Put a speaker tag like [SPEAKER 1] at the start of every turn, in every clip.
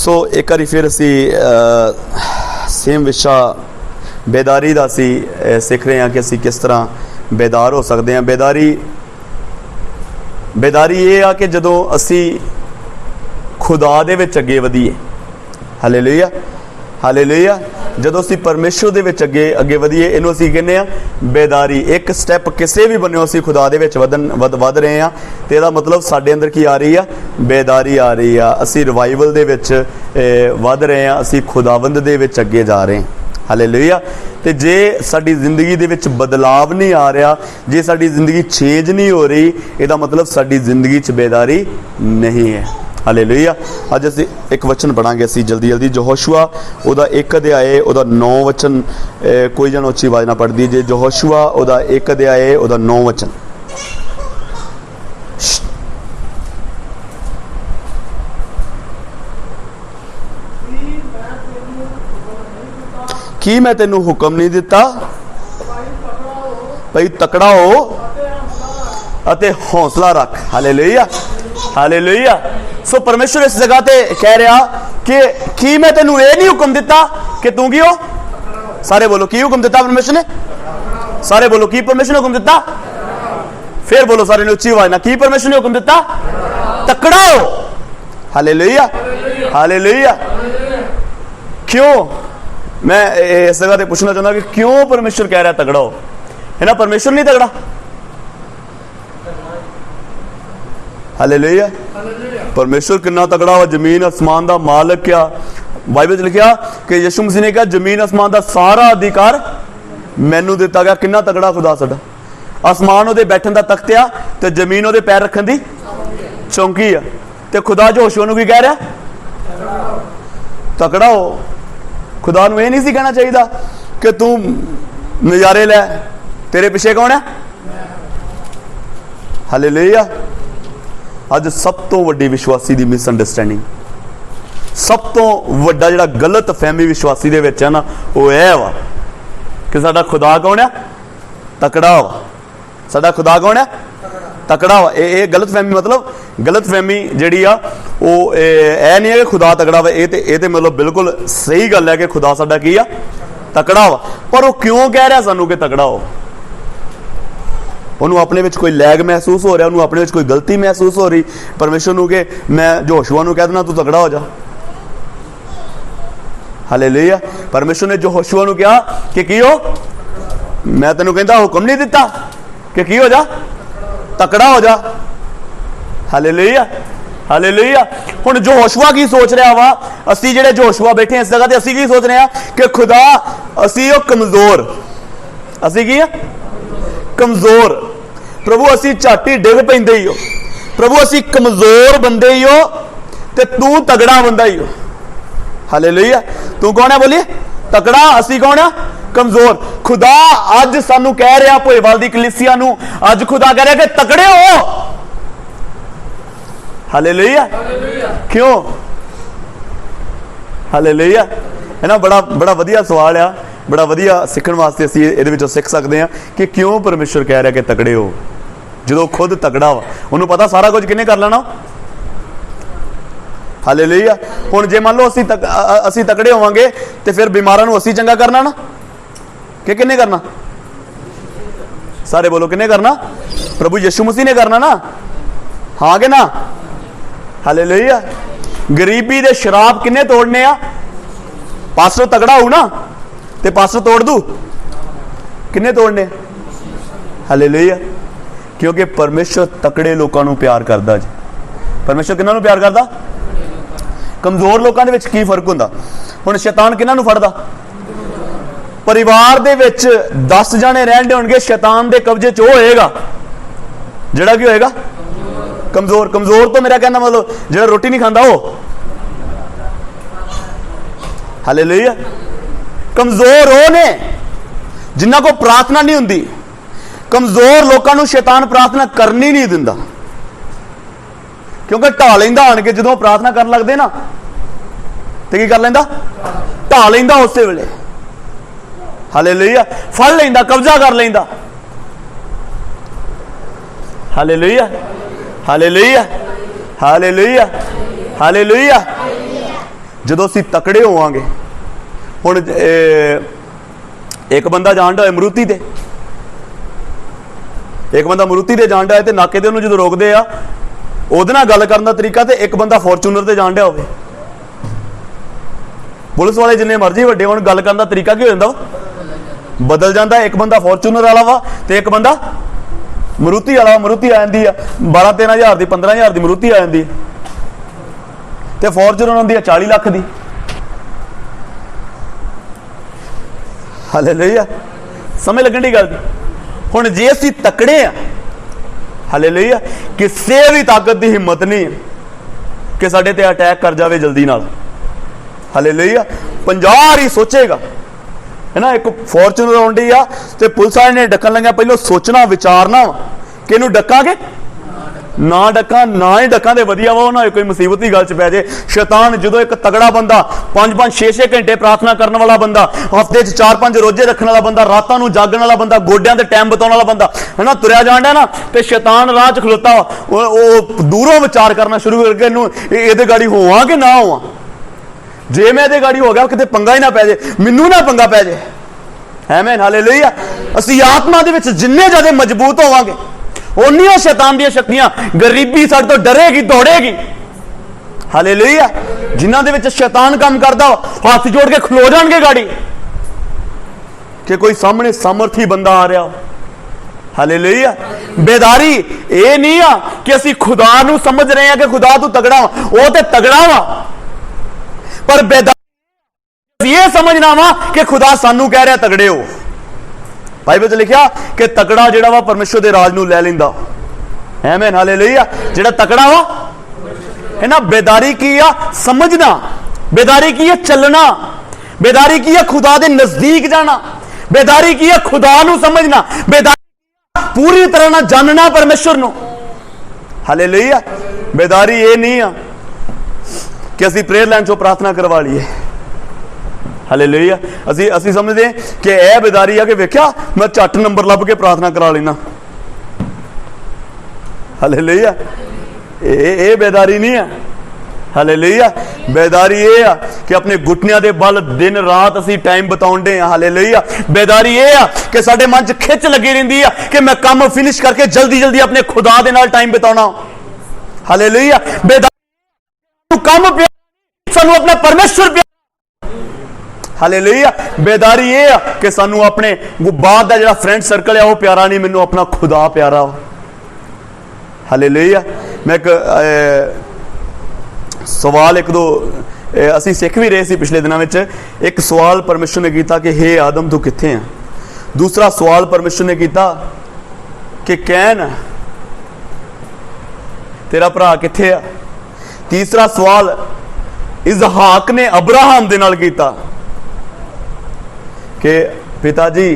[SPEAKER 1] सो एक बार फिर असी सेम विशा बेदारी का असी सीख रहे हैं कि असी किस तरह बेदार हो सकते हैं। बेदारी ये आ कि जदों असी खुदा दे विच अगे वधीए, हालेलुया हालेलुया, जदों असी परमेश्वर दे विच अगे वधीए, इनू असी कहने आ बेदारी। एक स्टैप किसी भी बन्ने असी खुदा दे विच वध रहे हैं तो यदा मतलब साडे अंदर की आ रही है, बेदारी आ रही है। असी रिवाइवल दे विच वध रहे हैं, असी खुदावंद दे विच अगे जा रहे हैं, हालेलुया। तो जे साडी जिंदगी दे विच बदलाव नहीं आ रहा, जे साडी जिंदगी चेंज नहीं हो रही, इसदा मतलब साडी जिंदगी च बेदारी नहीं है, हालेलुया। अज असी एक वचन पढ़ांगे असी जल्दी जल्दी, यहोशुआ उहदा 1 अध्याय उहदा 9 वचन, कोई जन उच्ची आवाज़ ना पढ़ दीजिए। यहोशुआ उहदा 1 अध्याय उहदा 9 वचन। की मैं तेनू हुक्म नहीं दिता भाई तकड़ा हो अते हौसला रख, हालेलुया हालेलुया। सो परमेश्वर इस जगह ते कह रहा कि मैं तेनू ये नहीं हुक्म दिता कि तू की हो, सारे बोलो की हुक्म दिता परमेश्वर ने, सारे बोलो की परमेश्वर ने हुक्म दिता, फिर बोलो सारे ने उच्ची आवाज ना, की परमेश्वर ने हुक्म दिता, तकड़ा हो, हालेलुया हालेलुया। क्यों मैं इस जगह पे पूछना चाहता कि क्यों परमेश्वर कह रहा है तगड़ा हो, है ना? परमेश्वर नहीं तगड़ा, हालेलुया। परमेश्वर कितना तगड़ा हो, जमीन आसमान का मालिक क्या। बाइबल च लिखा कि यीशु मसीह ने कहा जमीन आसमान का सारा अधिकार मैनू दिता गया। कितना तगड़ा खुदा साडा, आसमान उहदे बैठन का तख्त आ ते जमीन उहदे पैर रखन दी चौंकी आ, ते खुदा यहोशुआ नूं की कह रहा, तगड़ा हो। खुदा नूं ये नहीं सी कहना चाहिए कि तू नज़ारे लै, तेरे पिछे कौन है, हालेलुया। अज सब तो वड्डी विश्वासी दी मिसअंडरस्टैंडिंग, सब तो वड्डा जिहड़ा गलत फहमी विश्वासी दे विच है ना, वो है वा कि साडा खुदा कौन है, तकड़ा वा। साडा खुदा कौन है, तकड़ा वा। ये गलत फहमी, मतलब गलत फहमी जिहड़ी आ वो ऐ नहीं है कि खुदा तगड़ा वा, ये ते मतलब बिल्कुल सही गल है कि खुदा साडा की आ, तकड़ा वा। पर वो क्यों कह रहा सानू कि तकड़ा हो? उन्होंने अपने विच कोई लैग महसूस हो रहा, उन्होंने अपने विच कोई गलती महसूस हो रही परमेश्वर नूं कि मैं यहोशुआ नूं कह देना तू तगड़ा हो जा, हालेलुया। परमेश्वर ने यहोशुआ नूं कहा कि की हो, मैं तेनों कहता हुक्म नहीं दिता कि की हो जा, तकड़ा हो जा, हालेलुया हालेलुया। हुण यहोशुआ की सोच रहा वा, असी जिहड़े यहोशुआ बैठे इस जगह ते असी की सोच रहे हैं कि खुदा असी हो कमजोर, असी की है कमजोर, प्रभु असी झट ही डिग पैंदे ही हो, प्रभु असी कमजोर बंदे ही हो ते तू तगड़ा बंदा ही हो, हालेलुया। तू कौन है बोलिए, तगड़ा, असी कौन है, कमजोर। खुदा अज सानू कह रहा, भोएवाल दी कलीसिया नू अज खुदा कह रहा कि तगड़े हो, हालेलुया। क्यों, हालेलुया, है ना? बड़ा बड़ा वधिया सवाल आ, बड़ा वधिया सीखण वास्ते असीं इहदे विचों सीख सकते हैं कि क्यों परमेश्वर कह रहा कि तगड़े हो, जो खुद तगड़ा वा। उन्होंने पता सारा कुछ किन्ने कर लेना, हालेलुया। हुण जे मान लो असीं तगड़े होवांगे ते फिर बीमारां नूं असीं चंगा करना ना, कि किन्ने करना, सारे बोलो किन्ने करना, प्रभु यीशु मसीह ने करना ना, हाँ कि ना, हालेलुया। गरीबी दे शराब किन्ने तोड़ने आ, पास्टर तगड़ा हो ना ते पास्टर तोड़ दू, किन्ने तोड़ने, हालेलुया। क्योंकि परमेश्वर तकड़े लोगों को प्यार करता जी। परमेश्वर किन्हां नूं प्यार करता, कमजोर लोगों के विच की फर्क हुंदा। हुण शैतान किन्हां नूं फड़दा, परिवार दे विच 10 जने रहंदे होणगे, शैतान दे कब्जे च वो होएगा जिहड़ा की होएगा कमजोर। कमजोर तो मेरा कहना मतलब जो रोटी नहीं खाता वो, हालेलुया। कमजोर वो ने जिन्हां को प्रार्थना नहीं हुंदी, कमजोर लोगों को शैतान प्रार्थना करनी नहीं दिंदा, क्योंकि ढा लैंदा आण के जदों प्रार्थना कर लगदे ना ते की कर लैंदा, ढा लैंदा उस वेले, हालेलुया। फड़ लैंदा, कब्जा कर लैंदा, हालेलुया हालेलुया हालेलुया हालेलुया। ਜਦੋਂ ਅਸੀਂ ਤਕੜੇ ਹੋਵਾਂਗੇ। ਹੁਣ ਇੱਕ ਬੰਦਾ ਜਾਣ ਡਿਆ ਹੋਏ ਮਰੂਤੀ ਤੇ, ਇੱਕ ਬੰਦਾ ਮਰੂਤੀ ਤੇ ਜਾਣ ਡਿਆ ਤੇ ਨਾਕੇ ਤੇ ਉਹਨੂੰ ਜਦੋਂ ਰੋਕਦੇ ਆ ਉਹਦੇ ਨਾਲ ਗੱਲ ਕਰਨ ਦਾ ਤਰੀਕਾ ਤੇ ਇੱਕ ਬੰਦਾ ਫੋਰਚੂਨਰ ਤੇ ਜਾਣ ਡਿਆ ਹੋਵੇ, ਪੁਲਿਸ ਵਾਲੇ ਜਿੰਨੇ ਮਰਜ਼ੀ ਵੱਡੇ ਹੋਣ ਗੱਲ ਕਰਨ ਦਾ ਤਰੀਕਾ ਕੀ ਹੋ ਜਾਂਦਾ ਵਾ, ਬਦਲ ਜਾਂਦਾ। ਇੱਕ ਬੰਦਾ ਫੋਰਚੂਨਰ ਵਾਲਾ ਵਾ ਤੇ ਇੱਕ ਬੰਦਾ ਮਰੂਤੀ ਵਾਲਾ। ਮਰੂਤੀ ਆ ਜਾਂਦੀ ਆ 12-13 ਹਜ਼ਾਰ ਦੀ, 15 ਹਜ਼ਾਰ ਦੀ ਮਰੂਤੀ ਆ ਜਾਂਦੀ ਤੇ ਫੋਰਚੂਨਰ ਹੁੰਦੀ ਆ 40 ਲੱਖ ਦੀ। ਹਾਲੇਲੂਇਆ, ਸਮਝ ਲੱਗਣ ਦੀ ਗੱਲ ਦੀ। ਹੁਣ ਜੇ ਅਸੀਂ ਤਕੜੇ ਆ, ਹਾਲੇਲੂਇਆ, ਕਿਸੇ ਵੀ ਤਾਕਤ ਦੀ ਹਿੰਮਤ ਨਹੀਂ ਕਿ ਸਾਡੇ ਤੇ ਅਟੈਕ ਕਰ ਜਾਵੇ ਜਲਦੀ ਨਾਲ। ਹਾਲੇਲੂਇਆ, 50 ਵਾਰੀ ਸੋਚੇਗਾ, है ना। एक फॉर्चूनर आउंडी आ ते पुलिस वाले ने डकन लग्या, पहले सोचना विचारना कि इनू डकांगे ना डकां, ना ही डकां ते वधिया वा ना कोई मुसीबत की गल च पै जाए। शैतान जो एक तगड़ा बंदा 5-5 6-6 घंटे प्रार्थना करने वाला बंदा, हफ्ते 4-5 रोजे रखने वाला बंदा, रातां नूं जागण वाला बंदा, गोड्यां ते टाइम बताने वाला बंदा, है ना, तुरया जाण डया ना ते शैतान राह च खलोता वो दूरों विचार करना शुरू करके इनू इहदे गाड़ी होवां कि ना होवां। जे मैं इहदे गाड़ी हो गया किते पंगा ही ना पै जाए, मैनू ना पंगा पै जाए। आमीन, हालेलुया। असीं आत्मा दे विच जिन्ने ज़्यादा मजबूत होवांगे उन्नियां शैतान दी शक्तियां, गरीबी साडे तो डरेगी दौड़ेगी। हालेलुया। जिन्हां दे विच शैतान काम करदा हाथ जोड़ के खलो जाणगे गाड़ी कि कोई सामने सामर्थी बंदा आ रहा हो। हालेलुया। बेदारी ये नहीं आ कि असीं खुदा नूं समझ रहे हैं कि खुदा तू तगड़ा वा, वो ते तगड़ा वा, पर बेदारी ये समझना वा कि खुदा सानू कह रहा तगड़े हो। बाइबल च लिखा कि तगड़ा जिहड़ा वा परमेश्वर दे राज नूं लै लैंदा। आमीन, हालेलुया। जिहड़ा तगड़ा वा है ना, बेदारी की आ समझना, बेदारी की है चलना, बेदारी की है खुदा दे नजदीक जाना, बेदारी की है खुदा नूं समझना, बेदारी पूरी तरह ना जानना परमेश्वर नूं। हालेलुया। बेदारी ये नहीं आ कि असीं प्रेयर लाइन चों प्रार्थना करवा लीए। हालेलुया। असीं समझदे कि यह बेदारी है कि वेख्या मैं झट नंबर लभ के प्रार्थना करा लेना। हालेलुया। ये बेदारी नहीं है। हालेलुया। बेदारी ये आ कि अपने घुटनियां दे बल दिन रात असीं टाइम बिताउंदे हां। हालेलुया। बेदारी ये आ कि साडे मन च खिच लगी रहिंदी आ कि मैं काम फिनिश करके जल्दी जल्दी अपने खुदा दे नाल टाइम बिताउणा। हालेलुया। बेदारी काम प्यारा, सानू अपना परमेश्वर प्यारा। हालेलुया। बेदारी ये आ कि सानू अपने बाहर दा जिहड़ा फ्रेंड सर्कल है वो प्यारा नहीं, मैनू अपना खुदा प्यारा। हालेलुया। मैं एक सवाल एक दो असी सीख भी रहे सी पिछले दिनों में। एक सवाल परमेश्वर ने किया कि हे आदम तू कित्थे है। दूसरा सवाल परमेश्वर ने किया कि कैन तेरा भरा कित्थे है। तीसरा सवाल इसहाक ने अब्राहम दे नाल कीता कि पिताजी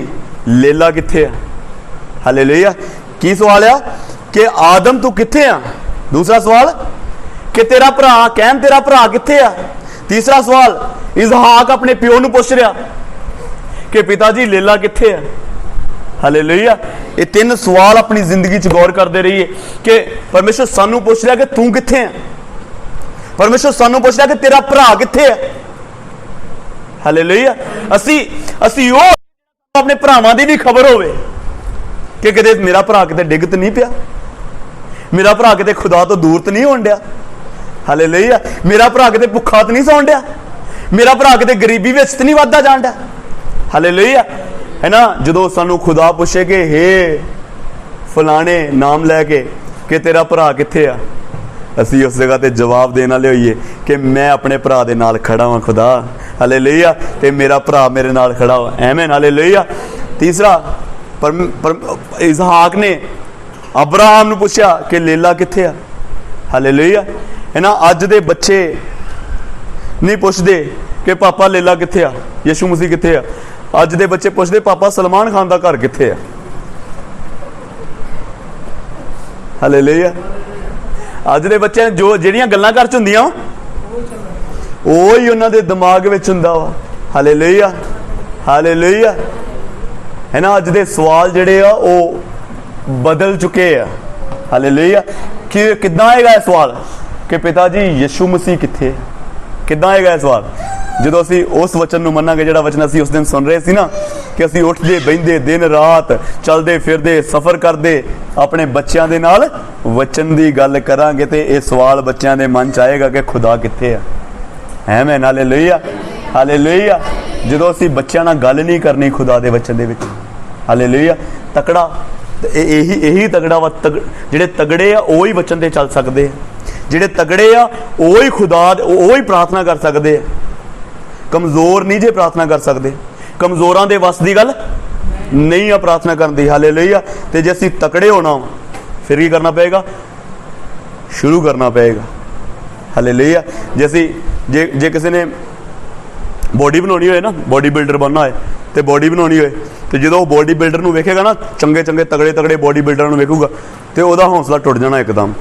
[SPEAKER 1] लेला कित्थे है। हालेलुया। की सवाल है कि आदम तू कित्थे है। दूसरा सवाल कि तेरा भरा कैन तेरा भरा कित्थे है। तीसरा सवाल इसहाक अपने प्यो नूं पुछ रहा कि पिताजी लेला कित्थे है। हालेलुया। ये तीन सवाल अपनी जिंदगी च गौर करते रहिए कि परमेश्वर सानू पुछ रहा कि तू कित्थे है। परमेश्वर सानू पुछ रहा कि तेरा भरा कित्थे है। हालेलुया। असी अपने भरावां दी भी खबर होवे कि किते मेरा भरा किते डिग ते नहीं पिया, मेरा भरा किते खुदा तो दूर तो नहीं होण डिया। हालेलुया। मेरा भरा किते भुखा तो नहीं सौण डिया, मेरा भरा किते गरीबी विच तो नहीं वधदा जाण डिया। हालेलुया। है ना। जदों सानू खुदा पुछे कि हे फलाने नाम लैके कि तेरा भरा कित्थे आ, असी उस जगह ते जवाब देने वाले होइए कि मैं अपने भरा दे नाल खड़ा हां खुदा। हालेलुया। ते मेरा भरा मेरे नाल खड़ा हो। आमीन, हालेलुया। तीसरा इसहाक ने अब्राहम नूं पुछया कि लेला कित्थे आ। हालेलुया। है ना। अज दे बच्चे नहीं पुछदे कि पापा लेला कित्थे आ, यीशु मसीह कित्थे आ। अज दे बच्चे पुछदे पापा सलमान खान दा घर कित्थे आ। हालेलुया। अज दे बच्चे जो जिहड़ियां गल्लां घर च हुंदियां ही उन्हां दे दिमाग विच हुंदा वा। हालेलुया। हालेलुया। है ना। अज दे सवाल जिहड़े आ वो बदल चुके आ। हालेलुया। कि किदां आएगा सवाल कि पिताजी यीशु मसीह कित्थे। किद्दां आएगा ये सवाल? ਜਦੋਂ ਅਸੀਂ ਉਸ ਵਚਨ ਨੂੰ ਮੰਨਾਂਗੇ ਜਿਹੜਾ ਵਚਨ ਅਸੀਂ ਉਸ ਦਿਨ ਸੁਣ ਰਹੇ ਸੀ ਨਾ, ਕਿ ਅਸੀਂ ਉੱਠਦੇ ਬਹਿੰਦੇ ਦਿਨ ਰਾਤ ਚੱਲਦੇ ਫਿਰਦੇ ਸਫ਼ਰ ਕਰਦੇ ਆਪਣੇ ਬੱਚਿਆਂ ਦੇ ਨਾਲ ਵਚਨ ਦੀ ਗੱਲ ਕਰਾਂਗੇ ਤੇ ਇਹ ਸਵਾਲ ਬੱਚਿਆਂ ਦੇ ਮਨ 'ਚ ਆਏਗਾ ਕਿ ਖੁਦਾ ਕਿੱਥੇ ਆ। ਆਮੀਨ, ਹਾਲੇਲੂਇਆ, ਹਾਲੇਲੂਇਆ। ਜਦੋਂ ਅਸੀਂ ਬੱਚਿਆਂ ਨਾਲ ਗੱਲ ਨਹੀਂ ਕਰਨੀ ਖੁਦਾ ਦੇ ਵਚਨ ਦੇ ਵਿੱਚ, ਹਾਲੇਲੂਇਆ, ਤਕੜਾ ਇਹੀ ਤਗੜਾ ਵਾ। ਜਿਹੜੇ ਤਗੜੇ ਆ ਉਹ ਹੀ ਵਚਨ ਤੇ ਚੱਲ ਸਕਦੇ ਆ, ਜਿਹੜੇ ਤਗੜੇ ਆ ਉਹ ਹੀ ਖੁਦਾ ਉਹ ਹੀ ਪ੍ਰਾਰਥਨਾ ਕਰ ਸਕਦੇ ਆ। कमज़ोर नहीं जे प्रार्थना कर सकते, कमज़ोरां दे वस दी गल नहीं आ प्रार्थना करन दी। हालेलुया। ते जे असीं तकड़े होना फिर की करना पेगा? शुरू करना पेगा। हालेलुया। जे असीं जे किसी ने बॉडी बनानी होए ना, बॉडी बिल्डर बनना होए तो बॉडी बनानी होए तो जो बॉडी बिल्डर नूं वेखेगा ना, चंगे चंगे तगड़े तगड़े बॉडी बिल्डर नूं वेखूगा तो उहदा हौसला टुट जाना एकदम।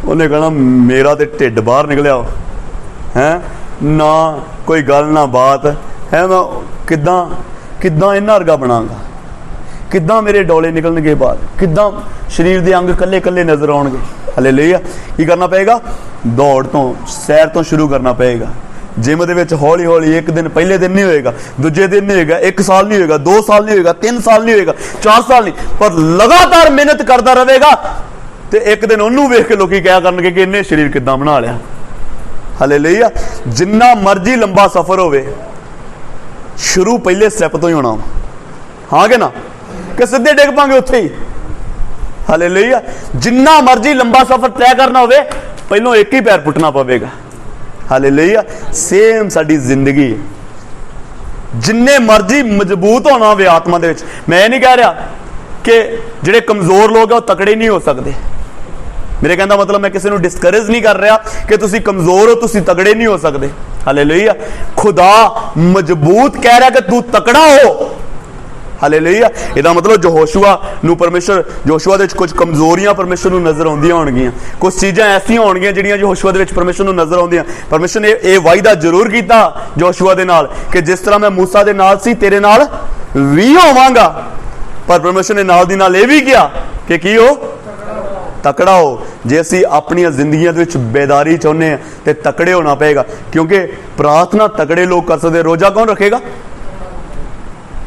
[SPEAKER 1] उन्हें कहना मेरा तो ढिड बाहर निकलिया है ना, कोई गल ना बात है, मैं किद्दां किद्दां इन्ना वर्गा बनांगा, किद्दां मेरे डोले निकलणगे बाहर, किद्दां शरीर के अंग कल्ले कल्ले नज़र आउणगे। हालेलुया। की करना पेगा? दौड़ तो सैर तो शुरू करना पेगा। जिम दे विच हौली हौली, एक दिन पहले दिन नहीं होएगा, दूजे दिन नहीं होएगा, 1 साल नहीं होएगा, 2 साल नहीं होएगा, 3 साल नहीं होएगा, 4 साल नहीं, पर लगातार मेहनत करता रहेगा तो एक दिन उन्होंने वेख के लोग क्या करनगे कि इन्हें शरीर किद्दां बना लिया। हालेलुया। जिन्ना मर्जी लंबा सफर होवे, शुरू पहले स्टैप तो ही होना। हाँ कि ना, कि सीधे डिग पांगे उत्थे ही। हालेलुया। जिन्ना मर्जी लंबा सफर तय करना होवे, पहलों एक ही पैर पुटना पवेगा। हालेलुया। सेम साडी जिंदगी, जिन्ने मर्जी मजबूत होना होवे आत्मा दे विच। मैं नहीं कह रहा कि जिहड़े कमजोर लोग हैं वो तकड़े नहीं हो सकते। मेरे कहने का मतलब मैं किसी को डिस्करेज नहीं कर रहा कि तुसी कमजोर हो, तुसी तगड़े नहीं हो सकते। हालेलुया। खुदा मजबूत कह रहा कि तू तकड़ा हो। हालेलुया। इसदा मतलब यहोशुआ नूं परमेश्वर, यहोशुआ दे कुछ कमजोरियां परमेश्वर नूं नजर आउंदियां होणगियां, कुछ चीज़ां ऐसियां होणगियां जिहड़ियां यहोशुआ दे विच परमेश्वर नूं नजर आउंदियां। परमेश्वर ने यह वायदा जरूर किया यहोशुआ दे नाल कि जिस तरह मैं मूसा दे नाल सी तेरे नाल भी होवांगा, पर परमेश्वर ने नाल दी नाल यह भी किया कि की हो? तकड़ा हो। जे असी अपनी जिंदगियों के बेदारी चाहते हैं तो तकड़े होना पेगा, क्योंकि प्रार्थना तकड़े लोग कर सकते। रोजा कौन रखेगा?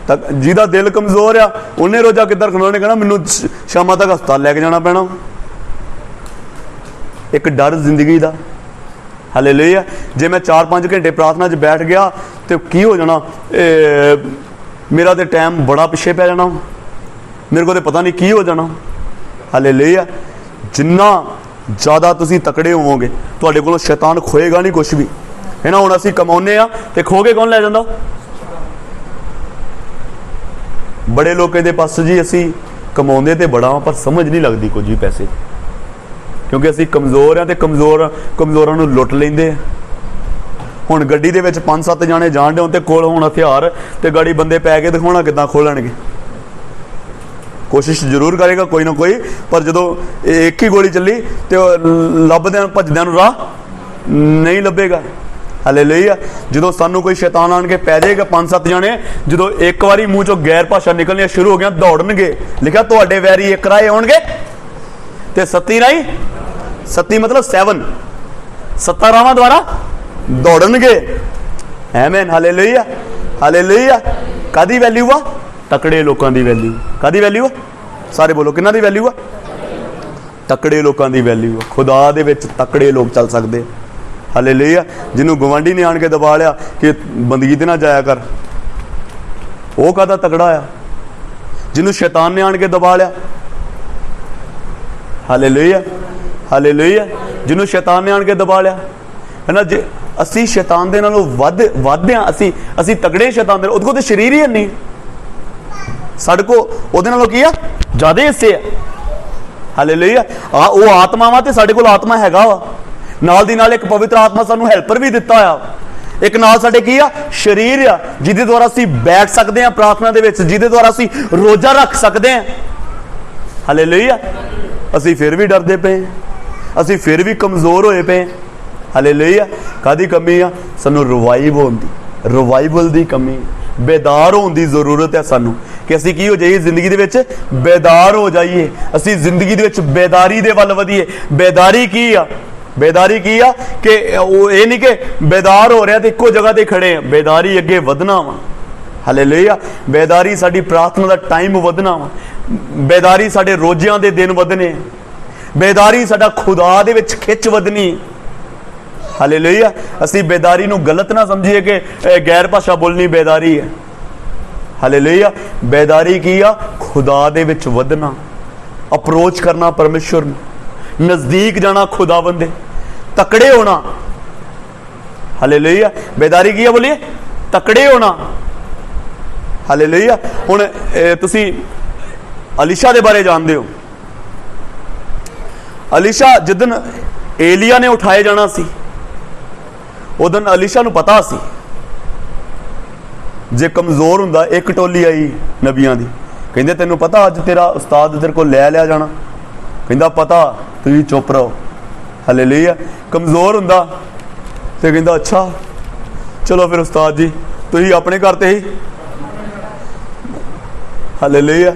[SPEAKER 1] जिहदा दिल कमजोर आ उन्हें रोजा किधर रखना? उन्हें कहना मैनू शाम तक हस्पताल लैके जाना पैना। एक डर जिंदगी का। हालेलुया। जे मैं 4-5 घंटे प्रार्थना च बैठ गया तो की हो जाना, मेरा तो टाइम बड़ा पिछे पै जाना, मेरे को तो पता नहीं की हो जाना। हालेलुया। जिन्ना ज़्यादा तुसी तकड़े होवोगे तुहाडे कोलों शैतान खोएगा नहीं कुछ भी, है ना। हुण असीं कमाउने आ ते खो के कौन लै जांदा? बड़े लोग कहते पास जी असीं कमाउंदे ते बड़ा पर समझ नहीं लगती कुछ भी पैसे, क्योंकि असीं कमज़ोर आ ते कमज़ोरां नूं लुੱਟ लैंदे। हुण गड्डी दे विच 5-7 जाने जाण दे ते कोल हुण हथियार ते गाड़ी बंदे पै के दिखाउणा किद्दां खोलणगे। कोशिश जरूर करेगा कोई ना कोई, पर जो एक ही गोली चली तो लभद्या भजद्या राह नहीं लभेगा। हालेलुया। जो सानू कोई शैतान आन के पै जाएगा 5-7 जाने, जो एक बारी मूँह चो गैर भाषा निकलनिया शुरू हो गया दौड़नगे। लिखा तुहाडे वैरी एक राह आउणगे ते 7 राही, 7 मतलब 7 राहां द्वारा दौड़नगे। आमीन। हालेलुया। हालेलुया। कादी वैल्यू आ? तकड़े लोगों की वैल्यू। कादी वैल्यू आ? सारे बोलो, किन्हां दी वैल्यू आ? तकड़े लोगों की वैल्यू आ। खुदा दे विच तकड़े लोग चल सकते। हालेलुया। जिन्हों गवांढी ने आन के दबा लिया कि बंदगी ते ना जाया कर, वो कादा तकड़ा आ? जिन्हों शैतान ने आन के दबा लिया। हालेलुया। हालेलुया। जिन्हों शैतान ने आन के दबा लिया, है ना। जे असी शैतान दे नालों वध असी तगड़े शैतान दे, उहदे कोल ते शरीर ही नहीं, साडे को उहदे नालों की आ ज़्यादा हिस्से आ। हालेलुया। वो आत्मा वा ते साडे कोल आत्मा हैगा वा, नाल दी नाल एक पवित्र आत्मा सानू हैल्पर भी दिता आ। एक नाल साडे की आ शरीर आ, जिहदे द्वारा असी बैठ सकते हैं प्रार्थना दे विच, जिहदे द्वारा असी रोजा रख सकते हैं। हालेलुया। असी फिर भी डरदे पे, असी फिर भी कमज़ोर होए पे। हालेलुया। कादी कमी आ? सानू रिवाइवल दी कमी, बेदार होने की जरूरत है सानू, कि असी की हो जाइए जिंदगी दे विच बेदार हो जाइए, असी जिंदगी दे विच बेदारी दे वल वधिए। बेदारी की आ? बेदारी की आ कि ये नहीं कि बेदार हो रहा तो एको जगह ते खड़े हैं। बेदारी अगे वधना वा। हालेलुया। बेदारी साडी प्रार्थना का टाइम वधना वा। बेदारी साडे रोज़ियां दे दिन वधने। बेदारी साडा खुदा दे विच खिच वधनी। हालेलुया। असी बेदारी नूं गलत ना समझिए कि गैर भाषा बोलनी बेदारी है। हालेलुया। बेदारी की आ खुदा दे विच वधना, अप्रोच करना परमेश्वर नूं, नज़दीक जाना खुदावंद दे, तकड़े होना। हालेलुया। बेदारी की है बोलिए, तकड़े होना। हालेलुया। हुण तुसी अलीशा दे बारे जानते हो। अलीशा जिदन एलिया ने उठाए जाना सी, उदन अलीशा नूं पता सी जे कमज़ोर हुंदा एक टोली आई नबियां दी, कहंदे तैनूं पता अज तेरा उस्ताद तेरे को लै लिया जाना, कहंदा पता, तुसीं चुप रहो। हालेलुया। कमज़ोर हुंदा ते कहंदा अच्छा चलो फिर उस्ताद जी तुसीं अपने घर ते ही। हालेलुया।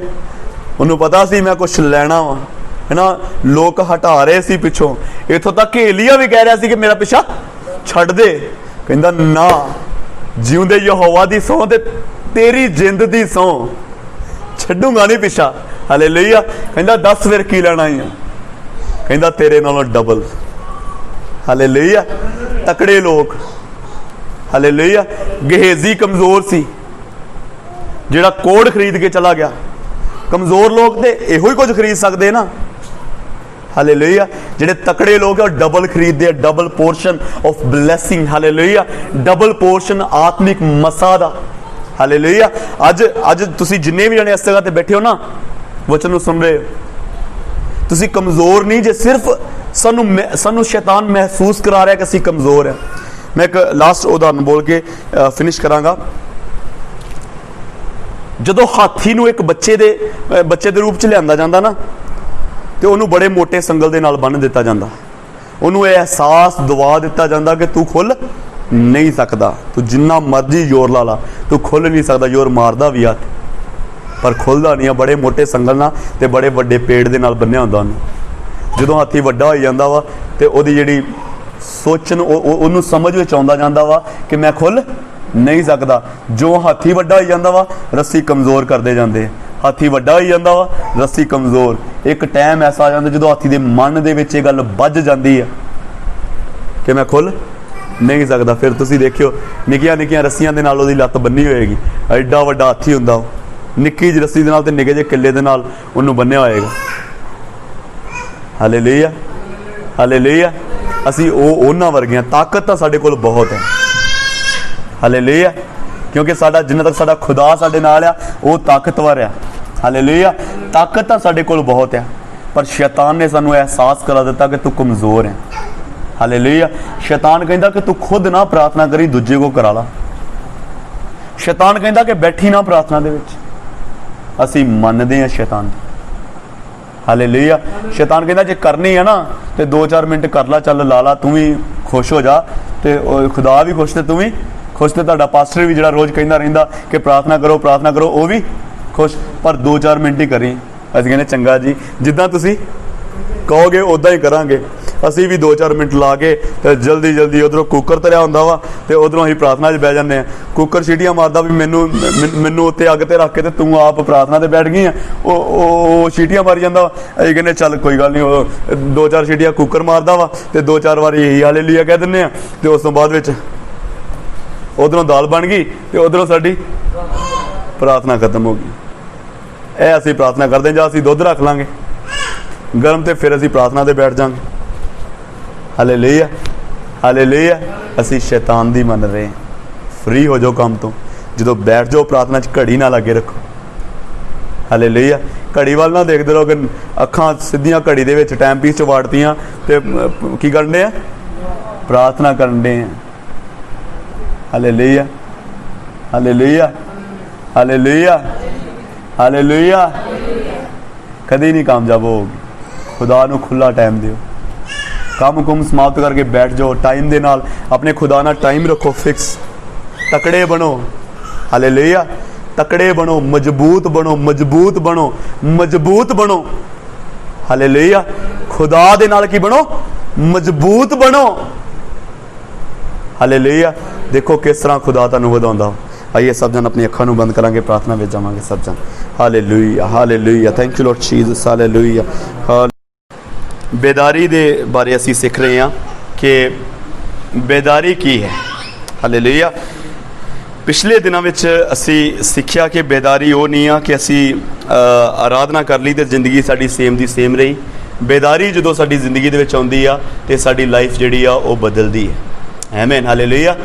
[SPEAKER 1] उन्होंने पता सी मैं कुछ लैना वा, है ना। लोग हटा रहे सी पिछों, इथों तक कि एलिया भी कह रहा सी कि मेरा पिछा छड़ दे। कहंदा ना, जिउंदे यहोवा दी सौं ते तेरी जिंद दी सौं, छड्डूंगा नहीं पिछा। हालेलुया। कहंदा दस फिर की लेना ही, कहंदा तेरे नालों डबल। हालेलुया। तकड़े लोग। हालेलुया। गेहजी कमज़ोर सी, जिहड़ा कोड खरीद के चला गया। कमज़ोर लोग तो इहो ही कुछ खरीद सकते ना। हालेलुया। जिहड़े तकड़े लोग है डबल खरीदते, double portion of blessing. Hallelujah. Double portion आत्मिक मसा दा। हालेलुया। अज तुसी जिन्ने भी जने इस जगह ते बैठे हो ना, वचन सुन रहे हो, तुसी कमज़ोर नहीं जे, सिर्फ सानू शैतान महसूस करा रहा है कि असी कमज़ोर है। मैं एक लास्ट उदाहरण बोल के फिनिश करांगा। जदों हाथी नूं एक बच्चे दे रूप च लिआंदा जांदा ना, तो उन्होंने बड़े मोटे संगल दे नाल बन दिता जाता। उन्होंने एहसास दवा दिता जाता कि तू खुल नहीं सकता, तू जिन्ना मर्जी जोर ला ला तू खुल नहीं सकता। जोर मारदा भी आ पर खुलदा नहीं। बड़े मोटे संगल ना ते बड़े वड्डे पेड़ दे नाल बन्निया हुंदा उन्होंने। जदों हाथी वड्डा हो जांदा वा ते ओहदी जिहड़ी सोचन उन्होंने समझ विच आउंदा जांदा वा कि मैं खुल नहीं सकता। जो हाथी वड्डा हो जाता वा रस्सी कमज़ोर करते जाते। हाथी वड्डा हो जाता वा रस्सी कमज़ोर। एक टाइम ऐसा आ जाता जो हाथी के मन के विच गल बज जाती है कि मैं खुल नहीं सकता। फिर तुसीं देखियो निक्कियां निक्कियां रस्सियां दे नाल ओहदी लत्त बन्नी होएगी। एडा वड्डा हाथी हुंदा ओह, निक्की जी रस्सी दे नाल ते निक्के जे किले दे नाल उहनूं बन्निया होएगा। हालेलुया। हालेलुया। असीं उन्हां वर्गे हां। ताकत तां साडे कोल बहुत है। हालेलुया। क्योंकि साडा जिन्ना तक साडा खुदा साडे नाल आ वो ताकतवर है। हालेलुया। ताकत तां साडे कोल बहुत है, पर शैतान ने सानू एहसास करा दिता कि तू कमज़ोर है। हालेलुया। शैतान कहंदा कि तू खुद ना प्रार्थना करी, दूजे को करा ला। शैतान कहंदा कि बैठी ना प्रार्थना दे विच। असीं मनदे हां शैतान। हालेलुया। शैतान कहंदा जे करनी है ना तो 2-4 मिनट कर ला, चल ला ला, तू भी खुश हो जा, तो खुदा भी खुश, तो तू भी खुश, तो तुहाडा पास्टर भी जिहड़ा रोज़ कहंदा रहिंदा कि प्रार्थना करो वो भी खुश। पर 2-4 मिनट ही करी। असीं कहने चंगा जी, जिद्दां तुसीं कहोगे उदां ही करांगे। असीं भी 2-4 मिनट ला के ते जल्दी उधरों कुकर तरिया हुंदा वा ते उधरों असीं प्रार्थना 'च बह जांदे आ। कुकर सीटियां मारदा भी मैनू उत्ते अग ते रख के ते तूं आप प्रार्थना ते बैठ गई। ओ सीटियां मारी जांदा वा। असीं कहने चल कोई गल नहीं, 2-4 सीटियां कुकर मारदा वा ते 2-4 वारी हालेलुया कह दिंदे आ ते उस तों बाद विच उधरों दाल बन गई तो उधरों साडी प्रार्थना खत्म हो गई। यह असीं प्रार्थना करते जां असीं दुध रख लांगे गर्म, तो फिर असीं प्रार्थना ते बैठ जांगे। हालेलुया। हालेलुया। असीं शैतान दी मन रहे हैं। फ्री हो जाओ काम तो, जो बैठ जाओ प्रार्थना च घड़ी ना लागे रखो। हालेलुया। घड़ी वाल ना देखते रहो कि अखां सीधियां घड़ी दे विच टाइम पीस च वाड़तियां ते की करने, प्रार्थना करने। हालेलुया। हालेलुया। हालेलुया। हालेलुया। कदी नहीं कामयाब होगी। खुदा नूं खुला टाइम दिओ, काम कुम समाप्त करके बैठ जाओ। टाइम दे नाल अपने खुदा नाल टाइम रखो फिक्स। तकड़े बनो। हालेलुया। तकड़े बनो, मजबूत बनो, मजबूत बनो, मजबूत बनो। हालेलुया। खुदा दे नाल की बनो, मजबूत बनो। हालेलुया। देखो किस तरह खुदा तुहानूं वधाउंदा। आइए सब जन अपनी अखां नूं बंद करांगे, प्रार्थना विच जावांगे सब जन। Hallelujah hallelujah, thank you Lord Jesus. Hallelujah. बेदारी दे बारे असीं सिख रहे हैं कि बेदारी की है। हालेलुया। पिछले दिनों में असी सीखिया कि बेदारी वो नहीं आ कि असी आराधना कर ली तो जिंदगी साडी सेम दी सेम रही। बेदारी जो साडी जिंदगी दे विच आउंदी आ ते साडी लाइफ जिहड़ी आ वो बदलदी है। आमीन हालेलुया।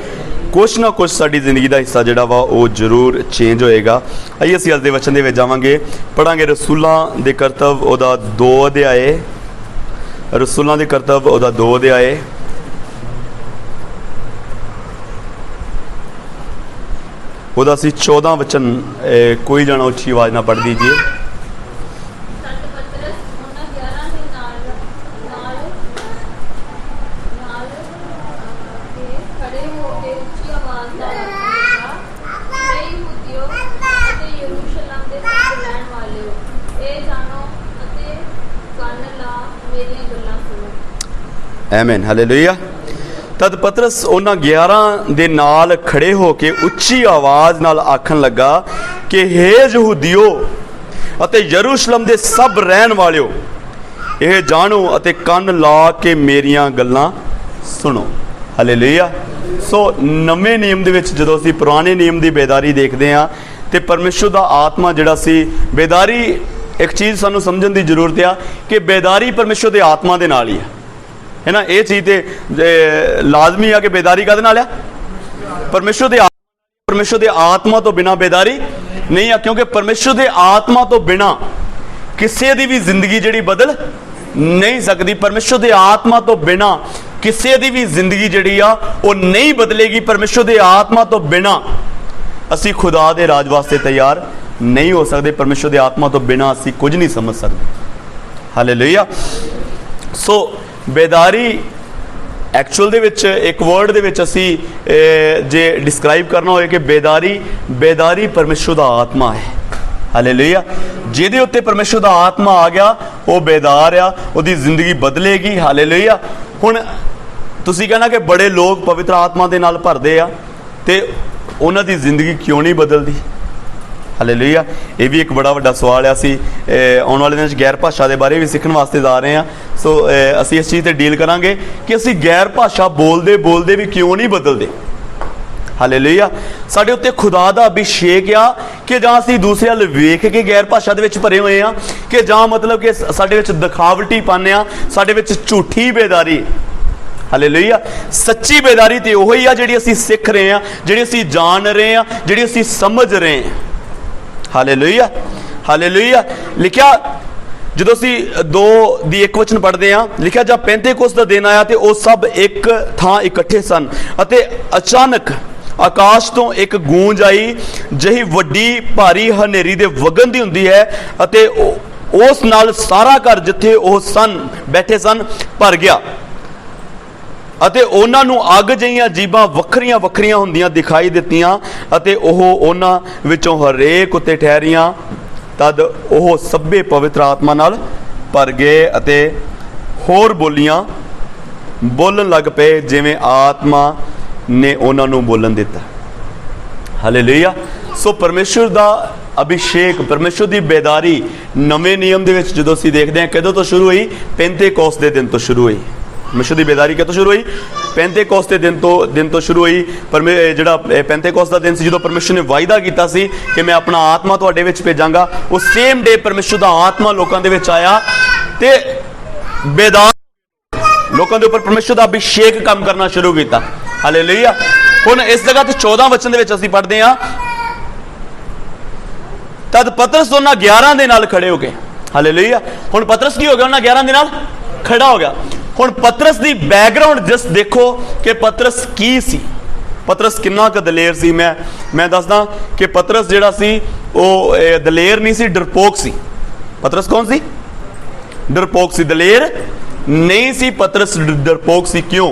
[SPEAKER 1] कुछ ना कुछ साडी जिंदगी का हिस्सा जिहड़ा वा वो जरूर चेंज होएगा। आइए असीं अज दे वचन दे विच जावांगे, पढ़ांगे रसूलां दे करतब ओहदा 2 अध्याय, रसूलां दे करतब ओहदा 2 अध्याय ਉਹਦਾ ਅਸੀਂ 14 वचन कोई जाना ਉੱਚੀ आवाज़ ना पढ़ दीजिए। आमीन हालेलुया। तद पतरस उन्हां 11 दे नाल खड़े हो के उच्ची आवाज़ नाल आखन लगा कि हे यहूदियो अते यरूशलेम दे सब रहन वालियो, यह जानो अते कन ला के मेरियां गल्लां सुनो। हालेलुया। सो नवे नियम दे विच जदों असीं पुराने नियम दी बेदारी देखदे हां ते परमेश्वर दा आत्मा जिहड़ा सी, बेदारी एक चीज़ सानूं समझण दी जरूरत आ कि बेदारी परमेश्वर दे आत्मा दे नाल ही है ना। ये चीज़ तो लाजमी है कि बेदारी का नाल है परमेश्वर दे आत्मा तो बिना बेदारी नहीं है, क्योंकि परमेश्वर दे आत्मा तो बिना किसी दी भी जिंदगी जिहड़ी बदल नहीं सकती। परमेश्वर दे आत्मा तो बिना किसी दी भी जिंदगी जिहड़ी आ वो नहीं बदलेगी। परमेश्वर दे आत्मा तो बिना असी खुदा दे राज वास्ते तैयार नहीं हो सकते। परमेश्वर दे आत्मा तो बिना असी कुछ नहीं समझ सकते। हालेलुया। सो बेदारी एक्चुअल दे विच एक वर्ड दे विच असी जे डिस्क्राइब करना होए कि बेदारी परमेश्वर दा आत्मा है। हालेलुया। जिहदे उत्ते परमेश्वर दा आत्मा आ गया वो बेदार आ, उहदी जिंदगी बदलेगी। हालेलुया। हुण तुसीं कहना कि बड़े लोग पवित्र आत्मा दे नाल भरदे आ ते उन्हां दी जिंदगी क्यों नहीं बदलदी। हालेलुया। ये भी एक बड़ा वड्डा सवाल है। असी आने वाले दिन गैर भाषा के बारे भी सीखने वास्ते जा रहे हैं। सो असी इस चीज़ से डील करांगे कि असी गैर भाषा बोलते बोलते भी क्यों नहीं बदलते। हालेलुया। साडे उत्ते खुदा दा अभिषेक आ कि जां असी दूसरे हल वेख के गैर भाषा दे विच भरे हुए हैं कि जां मतलब कि साडे विच दिखावटी पाने आ, साडे विच झूठी बेदारी। हालेलुया। सच्ची बेदारी तो वही आ जिहड़ी असी सीख रहे हैं, जिहड़ी असी जान रहे हैं, जिहड़ी असी समझ रहे हैं। Hallelujah hallelujah. लिखा जो असी 2:1 वचन पढ़ते हैं, लिखा जब पेंतेकोस्त दा दिन आया तो वह सब एक थां इकट्ठे सन अते अचानक आकाश तो एक गूंज आई जही वड्डी भारी हनेरी दे वगन दी हुंदी है अते उस नाल सारा घर जिथे वह सन बैठे सन भर गया अते उन्हां नूं अग जिहियां जीबां वखरियां वखरियां हुंदियां दिखाई दित्तियां अते ओह उन्हां विचों हरेक उत्ते ठहरियां। तद ओह सभे पवित्र आत्मा नाल भर गए अते होर बोलियां बोलन लग पे जिवें आत्मा ने उन्हां नूं बोलन दिता। हालेलुया। सो परमेश्वर दा अभिषेक, परमेश्वर दी बेदारी नवे नियम दे विच जदों असीं देखदे हां कदों तो शुरू हुई, पेंतेकोस्त दे दिन तो शुरू हुई। परमेश्वर की बेदारी कदों शुरू हुई? पेंतेकोस्त के दिन तो शुरू हुई। जिहड़ा पेंतेकोस्त का दिन से जो परमेश्वर ने वायदा किया कि मैं अपना आत्मा तुहाडे विच भेजांगा, उस सेम डे परमेश्वर का आत्मा लोगों के विच आया ते बेदार लोगों के उपर परमेश्वर का अभिषेक काम करना शुरू किया। हालेलुया। हुण इस जगह तो 14 वचन दे विच असीं पढ़दे हां, तद पतरस उन्हां 11 दे नाल खड़े हो गए। हालेलुया। हुण पतरस की हो गया? उन्हां 11 दे नाल खड़ा हो गया। हुण पतरस की बैकग्राउंड जस्ट देखो कि पतरस की सी, पतरस किन्ना क दलेर सी। मैं दसदा कि पतरस जिहड़ा सी वो दलेर नहीं सी, डरपोक सी। पतरस कौन सी? डरपोक सी, दलेर नहीं सी। पतरस डरपोक सी। क्यों?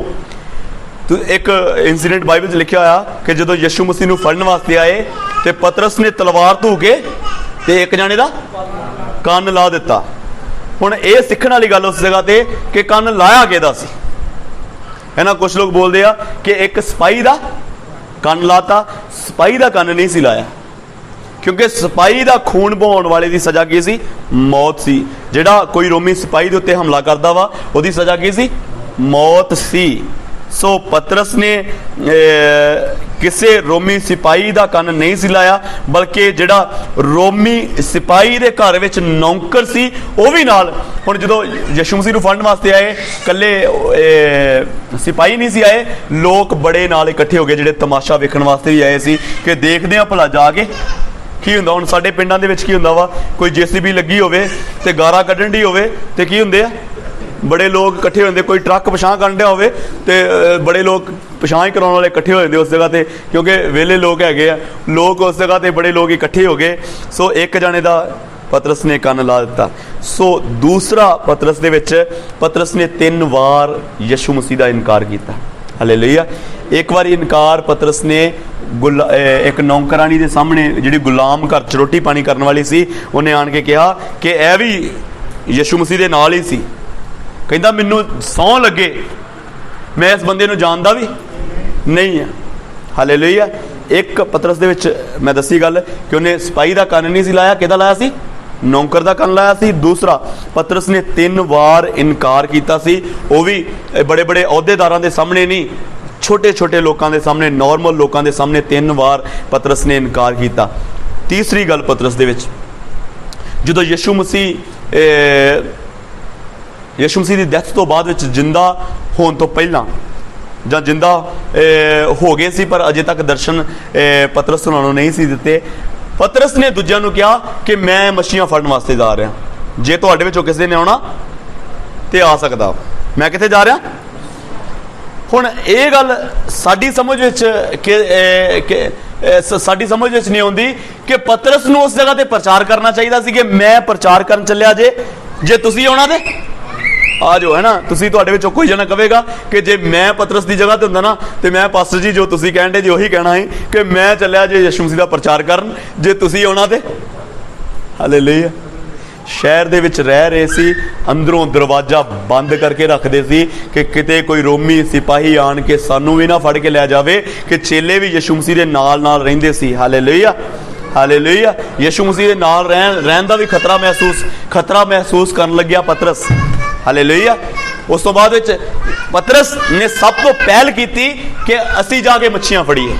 [SPEAKER 1] तो एक इंसीडेंट बाइबल च लिखा होया कि जदों यीशु मसीह नूं फड़न वास्ते आए तो पतरस ने तलवार धू के ते एक जाने दा कन्न ला दिता। हुण ये सीखण वाली गल उस जगह ते कि कन्न लाया किहदा सी। है ना। कुछ लोग बोलते हैं कि एक सिपाही का कन लाता, सिपाही का कन नहीं सी लाया, क्योंकि सिपाही का खून बहाने वाले की सज़ा की सी? मौत सी। जिहड़ा कोई रोमी सिपाही के उत्ते हमला करता वा उसकी सज़ा की सी? मौत सी। सो पतरस ने किसी रोमी सिपाही का कन नहीं सी लाया, बल्कि जिहड़ा रोमी सिपाही के घर में नौकर सी वह भी नाल। हुण जदों यीशु मसीह नूं फड़न वास्ते आए, कल्ले सिपाही नहीं सी आए, लोग बड़े नाल इकट्ठे हो गए जिहड़े तमाशा वेखण वास्ते भी आए सी कि देखदे आ भला जाके की हुंदा। हुण साडे पिंडां दे विच की हुंदा वा, कोई JCB लगी होवे ते गारा कड्ढण दी होवे ते की हुंदे आ, बड़े लोग इकट्ठे होंगे। कोई ट्रक पछां करन दिया होवे ते बड़े लोग पछां ही कराने वाले इकट्ठे हो जाते उस जगह ते, क्योंकि वेले लोग हैगे आ, लोग उस जगह ते बड़े लोग इकट्ठे हो गए। सो एक जने दा पतरस ने कन ला दिता। सो दूसरा पतरस दे विच पतरस ने 3 बार यीशु मसीह का इनकार किया। हालेलुया। एक बार इनकार पतरस ने एक नौकरानी के सामने जिहड़ी गुलाम घर च रोटी पानी करने वाली सी, उन्हें आन के कहा कि यह भी यीशु मसीह के नाल ही सी। कहता मैनू सौं लगे मैं इस बंदे नूं जानदा भी नहीं है। हालेलुया। एक पतरस दे विच मैं दसी गल कि उन्हें सिपाही का कन नहीं सी लाया, किहदा लाया सी? नौकर का कन लाया सी। दूसरा पतरस ने 3 बार इनकार किया सी, वो भी बड़े बड़े अहुदेदारां दे सामने नहीं, छोटे छोटे लोगों के सामने, नॉर्मल लोगों के सामने 3 बार पतरस ने इनकार किया। तीसरी गल पतरस दे विच जदों यीशु मसीह की डैथ तो बाद विच जिंदा होने तो पहला जां जिंदा हो गए सी, पर अजे तक दर्शन पतरस उन्होंने नहीं सी दिते। पतरस ने दूजिਆਂ ਨੂੰ कहा कि मैं मछलियां फड़न वास्ते जा रहा, जे तुहाडे विचों किसी ने आउणा ते आ सकदा, मैं कित्थे जा रहा। हुण ये गल साडी समझ विच साडी समझ विच नहीं आउंदी कि पतरस नूं उस जगह ते प्रचार करना चाहिए सी कि मैं प्रचार करन चलिया जे तुसीं आउणा ते आ जाओ, है ना। तुसीं तुहाडे विचों कोई जना कहेगा कि जे मैं पतरस की जगह ते हुंदा ना तो मैं पास्टर जी जो तुसीं कहण दे जी उही कहना है कि मैं चलिया जे यीशु मसीह दा प्रचार करन, जे तुसीं आउणा ते। हालेलुया। शहर दे विच रह रहे सी, अंदरों दरवाजा बंद करके रखते सी कि किते कोई रोमी सिपाही आन के सानू भी ना फड़ के लै जावे, कि चेले भी यीशु मसीह दे नाल नाल रहिंदे सी। हालेलुया। हालेलुया। यीशु मसीह दे नाल रहन दा भी खतरा महसूस करन लग्या पतरस। हालेलुया। उस तो बाद विच पतरस ने सब तो पहल की कि असी जाके मच्छियां फड़ीए।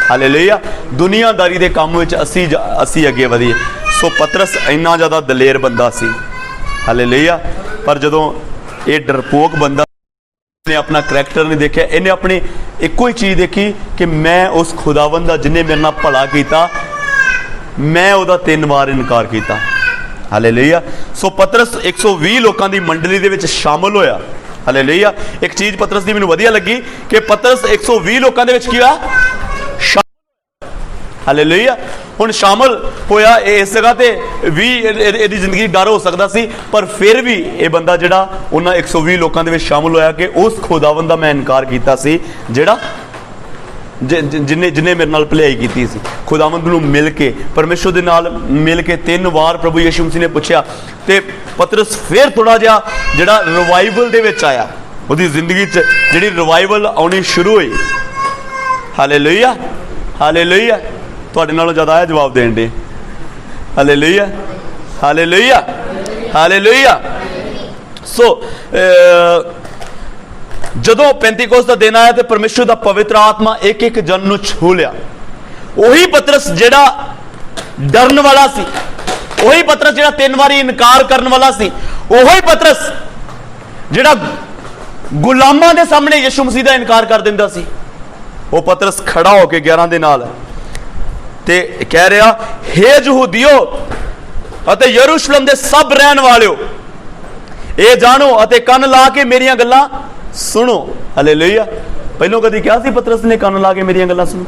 [SPEAKER 1] हालेलुया। दुनियादारी के काम में असी अगे वधिए। सो पतरस इन्ना ज़्यादा दलेर बंदा सी। हालेलुया। पर जदों ये डरपोक बंदा ने अपना करैक्टर नहीं देखा, इन्हें अपनी एको ही चीज़ देखी कि मैं उस खुदावंद दा जिन्हें मेरे नाल भला किया, मैं उहदा 3 बार इनकार किया। हालेलुया। सो पतरस 120 लोगों की मंडली दे विच शामिल होया। हालेलुया। एक चीज़ पतरस की मैनूं वधिया लगी कि पतरस 120 लोगों दे विच की होया? हालेलुया। हुण शामिल होया इस जगह ते भी इहदी जिंदगी डर हो सकता सी, पर फिर भी ये बंदा जिहड़ा उन्हां 120 लोगों दे विच शामिल होया कि उस खुदावंद दा मैं इनकार कीता सी जिहड़ा जिन्हें मेरे नाल भलाई की सी। खुदावंद नूं मिल के, परमेश्वर दे नाल मिल के 3 बार प्रभु यीशु मसीह ने पूछा, तो पतरस फिर थोड़ा जिहा जिहड़ा रिवाइवल दे विच आया, उहदी जिंदगी च जिहड़ी रिवाइवल आउणी शुरू हुई। हालेलुया। हालेलुया। तुहाडे नालों ज़्यादा आया जवाब देण दे। हालेलुया। हालेलुया। हालेलुया। सो जदों पेंतीकोस्त का दिन आया तो परमेश्वर का पवित्र आत्मा एक एक जन नूं छू लिया। उही पतरस जिहड़ा डरन वाला सी, उही पतरस जिहड़ा 3 बारी इनकार करन वाला सी, उही पतरस जिहड़ा गुलामां दे सामने यीशु मसीह दा इनकार कर दिंदा सी, वो पतरस खड़ा होके 11 दे नाल ते कह रहा, हे यहूदियो अते यरूशलेम दे सब रहन वालिओ, ये जानो अते कन ला के मेरियां गल्लां सुनो। हालेलुया। पहलों कदी क्या सी पतरस ने कन ला के मेरियां गल्लां सुनो?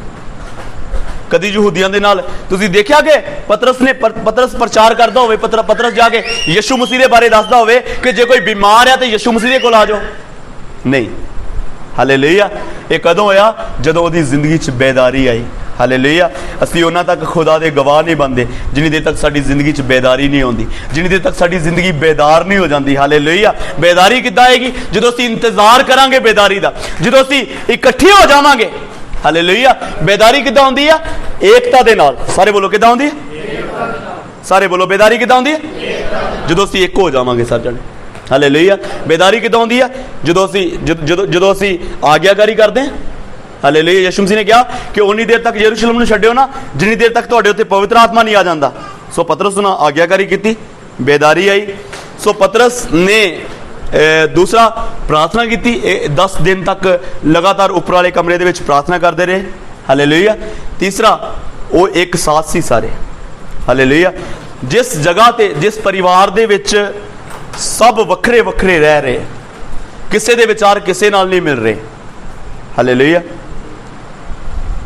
[SPEAKER 1] कदी यहूदियां दे नाल तुसीं देखिया कि पतरस प्रचार करदा होवे, पतरस जाके यीशु मसीह दे बारे दसदा होवे कि जे कोई बीमार है तो यीशु मसीह दे कोल आ जाओ? नहीं। हालेलुया। ये कदों होया? जदों ओहदी जिंदगी च बेदारी आई। हालेलुया। ਅਸੀਂ ਉਹਨਾਂ ਤੱਕ खुदा ਦੇ गवाह नहीं बनते जिन्नी देर तक साडी जिंदगी च बेदारी नहीं आउंदी, जिन्नी देर तक साडी जिंदगी बेदार नहीं हो जाती। हालेलुया। बेदारी किद्दां आएगी? जदों ਅਸੀਂ इंतजार करांगे बेदारी दा, जदों ਅਸੀਂ इकट्ठे हो जावांगे। हालेलुया। बेदारी किद्दां आउंदी आ? एकता दे नाल। सारे बोलो किद्दां आउंदी है? सारे बोलो बेदारी किद्दां आउंदी है? जदों ਅਸੀਂ एक हो जावांगे सब जने। हालेलुया। बेदारी किद्दां आउंदी है? जदों ਅਸੀਂ आग्याकारी करते हैं। हालेलुया। यीशु मसीह ने कहा कि उन्नी देर तक यरूशलेम नूं छड्डिओ ना जिन्नी देर तक तुहाडे उत्ते पवित्र आत्मा नहीं आ जाता। सो पतरस ने आग्याकारी की, बेदारी आई। सो पतरस ने दूसरा प्रार्थना की, 10 दिन तक लगातार उपर वाले कमरे दे विच प्रार्थना करते रहे। हालेलुया। तीसरा वो एक साथ सी सारे। हालेलुया। जिस जगह ते जिस परिवार दे विच सब वखरे वखरे रह रहे, किसी दे विचार किसी नाल नहीं मिल रहे। हालेलुया।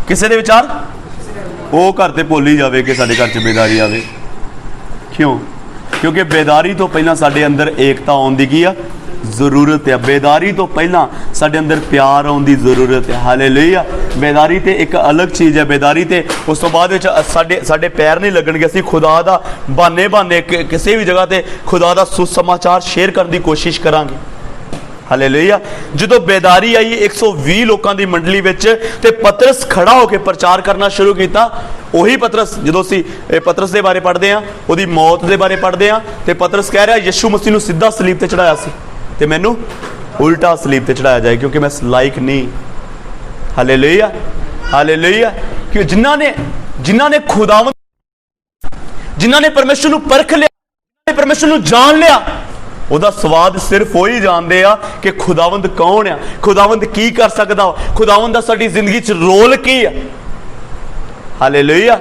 [SPEAKER 1] किसी दे विचार वो घर ते भुल ही जावे कि साडे घर च बेदारी आवे। क्यों? क्योंकि बेदारी तो पहला साडे अंदर एकता आउण दी की आ जरूरत है। बेदारी तो पहला साडे अंदर प्यार आउण दी जरूरत है। हालेलुया। बेदारी ते एक अलग चीज़ है। बेदारी ते उस तो बाद विच साडे पैर नहीं लगणगे। असीं खुदा दा बहाने बहाने किसी भी जगह ते खुदा दा सुसमाचार शेयर करने की कोशिश करांगे। हालेलुया। जो बेदारी आई 120 लोगों की मंडली विच ते पतरस खड़ा होकर प्रचार करना शुरू किया। उही पतरस जो असी पतरस के बारे पढ़ते हैं, उसकी मौत के बारे पढ़ते हैं, तो पतरस कह रहा यीशु मसीह नूं सीधा सलीब ते चढ़ाया सी ते मैनू उल्टा सलीब ते चढ़ाया जाए क्योंकि मैं लायक नहीं। हालेलुया। हालेलुया। क्यों? जिन्हां ने खुदावंद, जिन्हां ने परमेश्वर नूं परख लिया, परमेश्वर नूं जान लिया, ਉਹਦਾ ਸਵਾਦ ਸਿਰਫ ਉਹ ਹੀ ਜਾਣਦੇ ਆ ਕਿ ਖੁਦਾਵੰਦ ਕੌਣ ਆ, ਖੁਦਾਵੰਦ ਕੀ ਕਰ ਸਕਦਾ, ਖੁਦਾਵੰਦ ਦਾ ਸਾਡੀ ਜ਼ਿੰਦਗੀ 'ਚ ਰੋਲ ਕੀ ਆ। ਹਾਲੇਲੂਇਆ।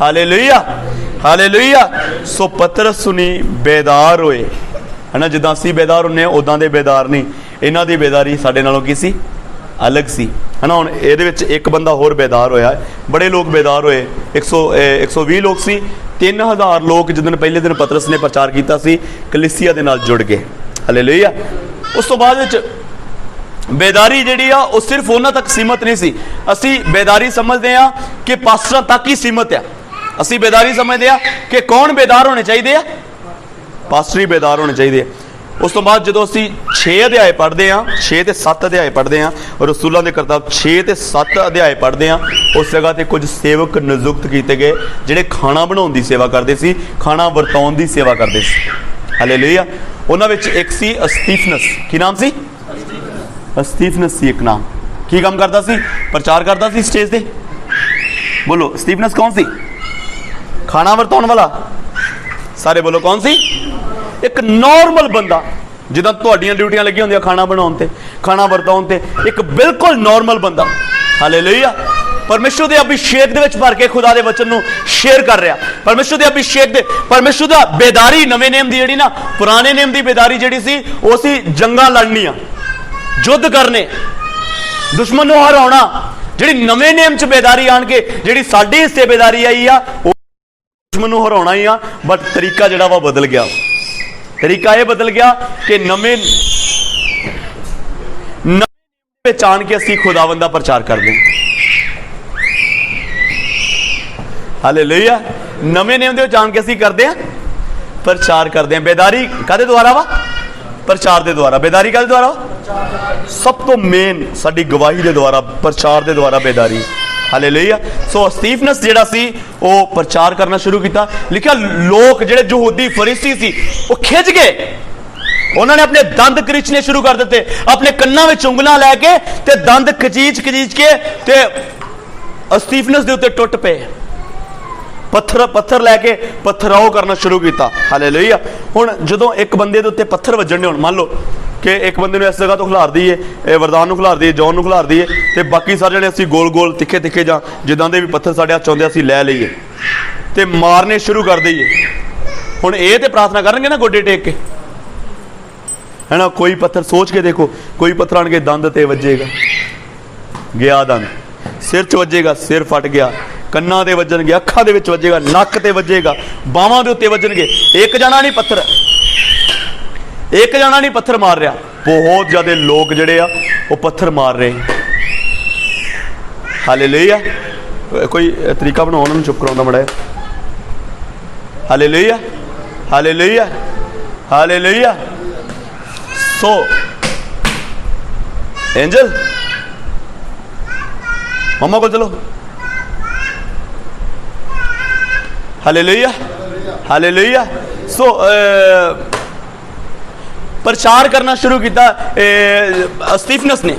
[SPEAKER 1] ਹਾਲੇਲੂਇਆ। ਹਾਲੇਲੂਇਆ। ਸੋ ਪਤਰਸ ਸੁਣੀ बेदार ਹੋਏ है ना। जिदा ਅਸੀਂ बेदार ਹੁੰਨੇ ਆ ਉਦਾਂ ਦੇ बेदार नहीं। ਇਹਨਾਂ ਦੀ बेदारी ਸਾਡੇ ਨਾਲੋਂ ਕੀ ਸੀ? अलग सी है ना। हुण ਇਹਦੇ ਵਿੱਚ एक बंदा होर बेदार होया। बड़े लोग बेदार होए। 120 लोग सी। 3000 लोग जिस दिन पहले दिन पतरस ने प्रचार किया सी कलीसिया दे नाल जुड़ गए। हालेलुया। उस तो बाद विच बेदारी जिहड़ी आ वो सिर्फ उन्हां तक सीमित नहीं सी। असी बेदारी समझते हैं कि पास्टरां तक ही सीमित है। असी बेदारी समझते हैं कि कौन बेदार होने चाहिए? पास्टर ही बेदार होने चाहिए। उस तो बाद जो असी 6 अध्याय पढ़ते हैं, 6 ते 7 अध्याय पढ़ते हैं और रसूलां दे करतब 6 ते 7 अध्याय पढ़ते हैं, उस जगह ते कुछ सेवक नियुक्त किए गए जिहड़े खाना बनाउण दी सेवा करते सी, खाना वरताउण दी सेवा करते सी। हालेलुया। उन्हां विच एक सी स्तीफनस। की नाम सी? स्तीफनस सी एक नाम। की काम करता सी? प्रचार करता सी स्टेज ते। बोलो स्तीफनस कौन सी? खाना वरताउण वाला। सारे बोलो कौन सी? एक नॉर्मल बंदा जिदा तुहाडियां ड्यूटियां लगी होंदियां खाना बनाउण ते, खाना वरताउण ते, एक बिल्कुल नॉर्मल बंदा। हालेलुया। परमेश्वर के अभिषेक दे विच भर के खुदा दे वचन नूं शेयर कर रहा। परमेश्वर के अभिषेक दे, परमेश्वर दा बेदारी नवे नेम दी जिहड़ी ना, पुराने नेम दी बेदारी जिहड़ी सी वो सी जंगां लड़नियां, युद्ध करने, दुश्मन नूं हराउणा। जिहड़ी नवे नेम च बेदारी आण के जिहड़ी साडी हिस्से बेदारी आई आ दुश्मन नूं हराउणा ही आ, बट तरीका जिहड़ा वा बदल गया। तरीका यह बदल गया कि नवे पहचान के असी खुदावंद दा प्रचार कर दें। हालेलुया। नवे नेम दे पहचान के असी करते हैं, प्रचार करते हैं। बेदारी कादे द्वारा वा? प्रचार दे द्वारा। बेदारी कादे द्वारा वा? सब तो मेन साडी गवाही दे द्वारा, प्रचार दे द्वारा बेदारी। हालेलुया। सो स्तीफनस जिहड़ा सी वो प्रचार करना शुरू किया। लिखा लोग जिहड़े यहूदी फरीसी सी वो खिंच गए, उन्होंने अपने दंद करीचने शुरू कर दिते, अपने कन्नां विच उंगलां लैके ते दंद खचीच के ते स्तीफनस दे उत्ते टुट पे। पत्थर लैके पत्थराओ करना शुरू किया। हालेलुया। हुण जदों एक बंदे दे उत्ते पत्थर वजणे होण, मान लो कि एक बंदे नूं इस जगह तो खिलार दईए, वरदान नूं खिलार दईए, जौन नूं खिलार दईए, ते बाकी सारे जणे असीं गोल गोल तिखे तिखे जां जिद्दां दे भी पत्थर साडे हत्थ आउंदे असीं लै लईए ते मारने शुरू कर दईए। हुण इह ते प्रार्थना करनगे ना गोडे टेक के, है ना। कोई पत्थर सोच के देखो, कोई पत्थर आण के दंद ते वजेगा, गया दंद, सिर च वजेगा, सिर फट गया, कन्ना ते वजणगे, अखां दे विच वजेगा, नक ते वजेगा, बावां दे उत्ते वजणगे। एक जना नहीं पत्थर, एक जना नहीं पत्थर मार रहा, बहुत ज्यादा लोग जिहड़े आ वो पत्थर मार रहे। हालेलुया। कोई तरीका बनाओ उन्होंने चुप कराने मड़ा। Hallelujah hallelujah hallelujah. So angel मम्मा को चलो। Hallelujah hallelujah. सो प्रचार करना शुरू किया स्टीफनस ने।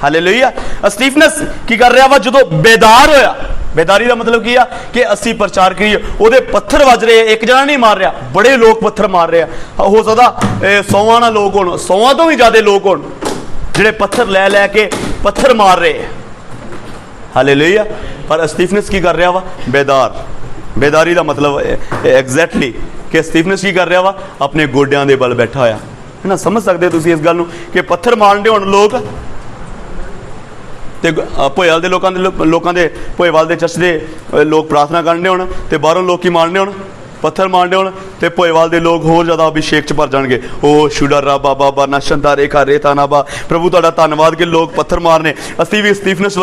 [SPEAKER 1] हालेलुया। स्टीफनस की कर रहा वा जो बेदार होया, बेदारी का मतलब की आ कि असी प्रचार करिए, ਉਹਦੇ पत्थर वज रहे, एक जना नहीं मार रहा, बड़े लोग पत्थर मार रहे हैं। हो सकता 100 ना लोग हो, 100 तो भी ज्यादा लोग हो ਜਿਹੜੇ पत्थर लै लैके पत्थर मार रहे हैं। हालेलुया। पर स्टीफनस की कर रहा वा बेदार। बेदारी का मतलब एग्जैक्टली कि स्टीफनस की कर रहा वा अपने गोड्यां दे बल बैठा होया है ना। समझ सकते हो तुसीं इस गल नूं कि पत्थर मारने होण लोग ते भोएवाल दे लोकां दे भोएवाल दे चर्च दे लोग प्रार्थना करने होण ते बाहरों लोग की मारने होण, पत्थर मारने होण ते भोएवाल दे लोग होर ज़्यादा अभिषेक च भर जाणगे। ओ शुडा रबा बाबा नशंता रेखा रेता नाबा। प्रभु तुहाडा धन्नवाद कि लोग पत्थर मारने, असीं भी स्टीफनस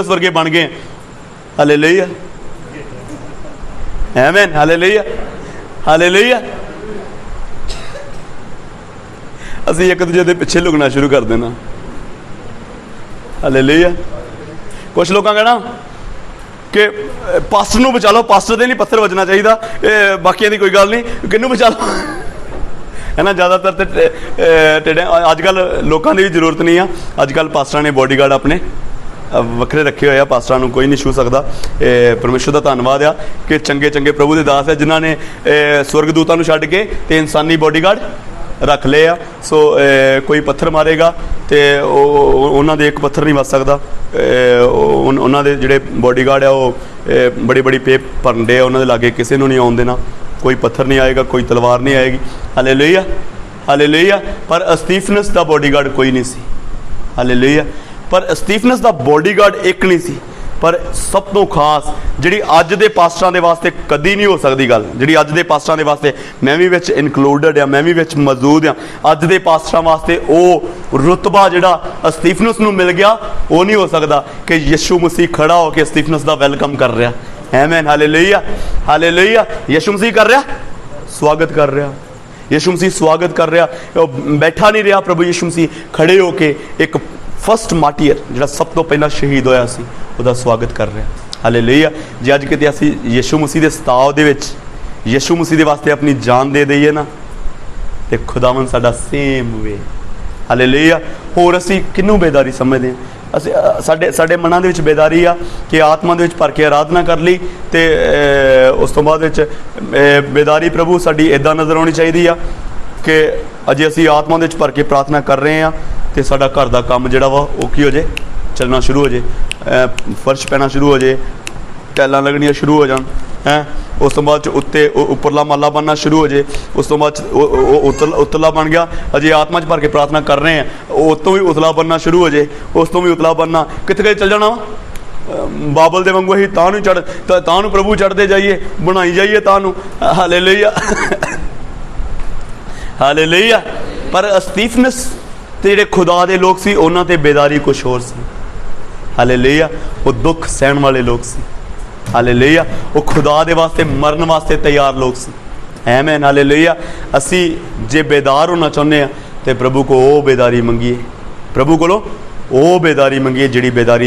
[SPEAKER 1] वर्गे बन गए। हालेलुया आमीन हालेलुया हालेलुया। असीं एक दूजे दे पिछे लुकना शुरू कर देना। हालेलुया। कुछ लोग कहना कि पास्टर नूं बचा लो, पास्टर दे नहीं पत्थर वजना चाहिए, बाकियां दी कोई गल नहीं, किनू बचा लो है ना। ज़्यादातर तो टेढ़े अजकल लोगों की भी जरूरत नहीं है। अजकल पास्टरां ने बॉडीगार्ड अपने वखरे रखे हुए आ, पास्टरां नूं कोई नहीं छू सकता। परमेश्वर का धन्नवाद आ कि चंगे चंगे प्रभु के दास है जिन्होंने स्वर्गदूतां नूं छड्ड के ते इंसानी बॉडीगार्ड रख ले आ। सो कोई पत्थर मारेगा तो उन्होंने दे एक पत्थर नहीं बच सकता। उन्होंने जिहड़े बॉडीगार्ड है वो बड़ी बड़ी पे भरन डे, उन्होंने लागे किसी को नहीं आउण देना, कोई पत्थर नहीं आएगा, कोई तलवार नहीं आएगी। Hallelujah hallelujah. पर स्टीफनस का बॉडीगार्ड कोई नहीं सी। हालेलुया। पर स्टीफनस का बॉडीगार्ड एक नहीं सी, पर सब तो खास जिहड़ी अज दे पास्टरां दे वास्ते कदी नहीं हो सकती गल, जिहड़ी अज दे पास्टरां दे वास्ते मैं भी विच इनकलूडड आ, मैं भी विच मौजूद आ। अज दे पास्टरां वास्ते वो रुतबा जिहड़ा स्टीफनस नूं मिल गया वो नहीं हो सकता कि यीशु मसीह खड़ा होकर स्टीफनस का वेलकम कर रहा। आमीन हालेलुया हालेलुया। यीशु मसीह कर रहा, स्वागत कर रहा, यीशु मसीह स्वागत कर रहा, बैठा नहीं रहा। प्रभु यीशु मसीह खड़े होके एक फस्ट मार्टीयर जिहड़ा सब तो पहला शहीद होया सी ਉਹਦਾ स्वागत कर रहे। हालेलुया। जे अज किते असीं यीशु मसीह के सताव दे विच यीशु मसीह के वास्ते अपनी जान दे दईए ना तो खुदावन साडा सेम वे। हालेलुया। होर असीं किन्नू बेदारी समझदे हां? असीं साडे मनां दे विच बेदारी आ कि आत्मा दे विच भर के आराधना कर लई ते उस तो बाद विच बेदारी प्रभु साडी इदां नज़र आउणी चाहीदी आ कि अजे असीं आत्मा दे विच भर के प्रार्थना कर रहे हैं तो साडा घर दा काम जिहड़ा वा वो की हो जाए, चलना शुरू हो जाए, फर्श पैना शुरू हो जाए, टैलां लगनियां शुरू हो जान हैं। उस तो बाद उत्ते उपरला माला बनना शुरू हो जाए, उस तो बाद उतला बन गया, अजे आत्मा च भर के प्रार्थना कर रहे हैं, उस तो भी उतला बनना शुरू हो जाए, उस तो भी उतला बनना कित्थे चल जाना बाबल दे वांगू असीं तां नूं चढ़ तां नूं प्रभु चढ़ते जाइए, बनाई जाइए तां नूं। Hallelujah hallelujah. पर स्टीफनस ते जिहड़े खुदा दे लोग सी उन्हां ते बेदारी कुछ होर सी। हालेलुया। वो दुख सहन वाले लोग सी। हालेलुया। वो खुदा दे वास्ते मरन वास्ते तैयार लोग सी। आमीन हालेलुया। असी जे बेदार होना चाहुंदे आ ते प्रभु को वो बेदारी मंगीए, प्रभु कोलों वो बेदारी मंगीए जिहड़ी बेदारी